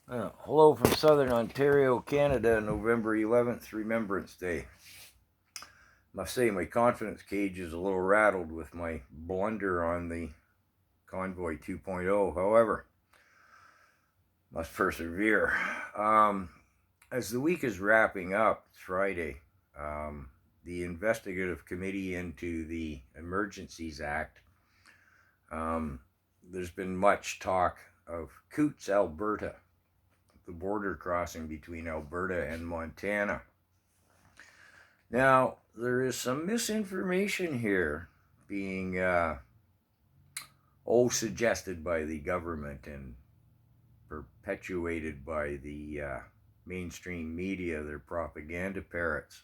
Hello from Southern Ontario, Canada, November 11th, Remembrance Day. Must say my confidence cage is a little rattled with my blunder on the Convoy 2.0. However, must persevere. As the week is wrapping up, it's Friday, the investigative committee into the Emergencies Act, there's been much talk of Coitts, Alberta, the border crossing between Alberta and Montana. Now, there is some misinformation here being suggested by the government and perpetuated by the mainstream media, their propaganda parrots.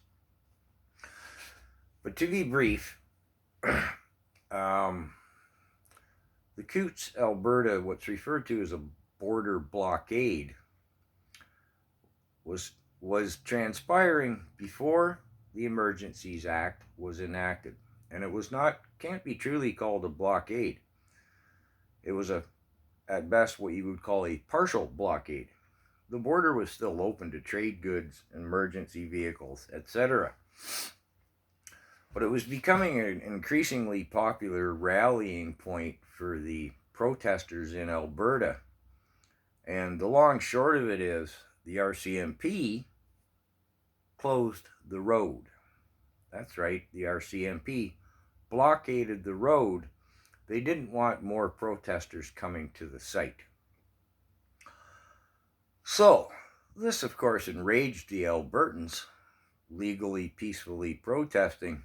But to be brief, the Coitts, Alberta, what's referred to as a border blockade, was transpiring before the Emergencies Act was enacted. And it can't be truly called a blockade. It was at best what you would call a partial blockade. The border was still open to trade goods, emergency vehicles, etc. But it was becoming an increasingly popular rallying point for the protesters in Alberta. And the long short of it is the RCMP closed the road. That's right, the RCMP blockaded the road. They didn't want more protesters coming to the site. So, this of course enraged the Albertans, legally, peacefully protesting.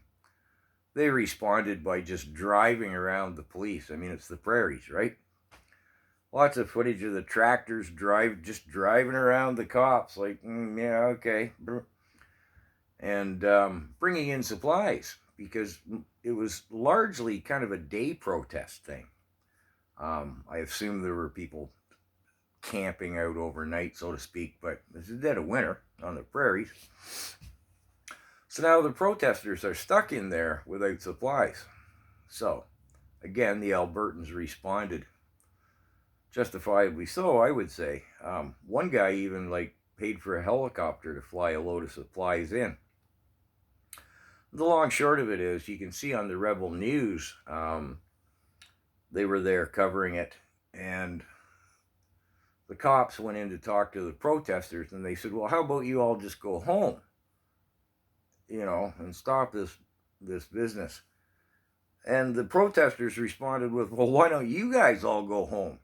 They responded by just driving around the police. I mean, it's the prairies, right? Lots of footage of the tractors just driving around the cops like, yeah, okay. And bringing in supplies, because it was largely kind of a day protest thing. I assume there were people camping out overnight, so to speak, but it's the dead of winter on the prairies. So now the protesters are stuck in there without supplies. So, again, the Albertans responded. Justifiably so, I would say. One guy even paid for a helicopter to fly a load of supplies in. The long short of it is, you can see on the Rebel News, they were there covering it, and the cops went in to talk to the protesters, and they said, well, how about you all just go home, and stop this business. And the protesters responded with, well, why don't you guys all go home?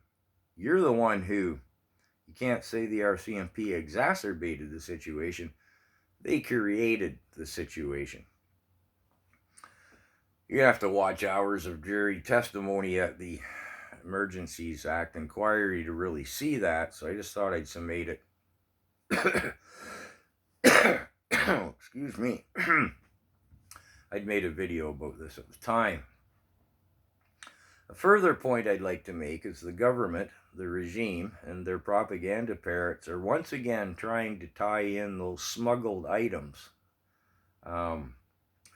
You're the one who, you can't say the RCMP exacerbated the situation. They created the situation. You have to watch hours of jury testimony at the Emergencies Act inquiry to really see that, so I just thought I'd summate it. Excuse me. I'd made a video about this at the time. A further point I'd like to make is the government, the regime, and their propaganda parrots are once again trying to tie in those smuggled items.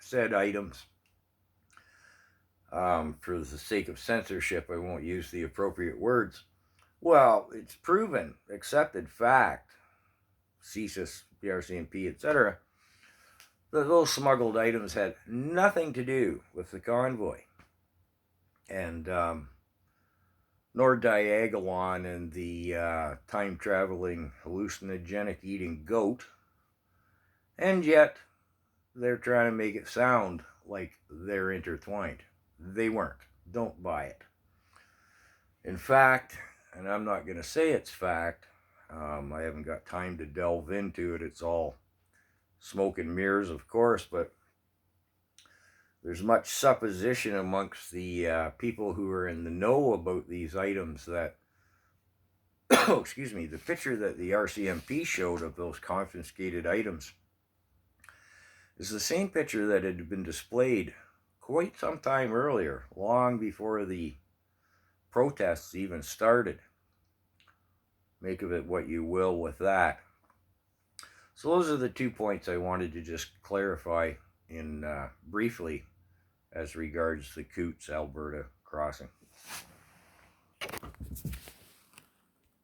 Said items. For the sake of censorship, I won't use the appropriate words. Well, it's proven, accepted fact, CSIS, PRCMP, etc., that those smuggled items had nothing to do with the convoy. And nor Diagolon and the time-traveling, hallucinogenic-eating goat. And yet, they're trying to make it sound like they're intertwined. They weren't. Don't buy it. In fact, and I'm not going to say it's fact, I haven't got time to delve into it. It's all smoke and mirrors, of course, but there's much supposition amongst the people who are in the know about these items that, excuse me, the picture that the RCMP showed of those confiscated items is the same picture that had been displayed quite some time earlier, long before the protests even started. Make of it what you will with that. So those are the 2 points I wanted to just clarify in briefly as regards the Coitts, Alberta crossing.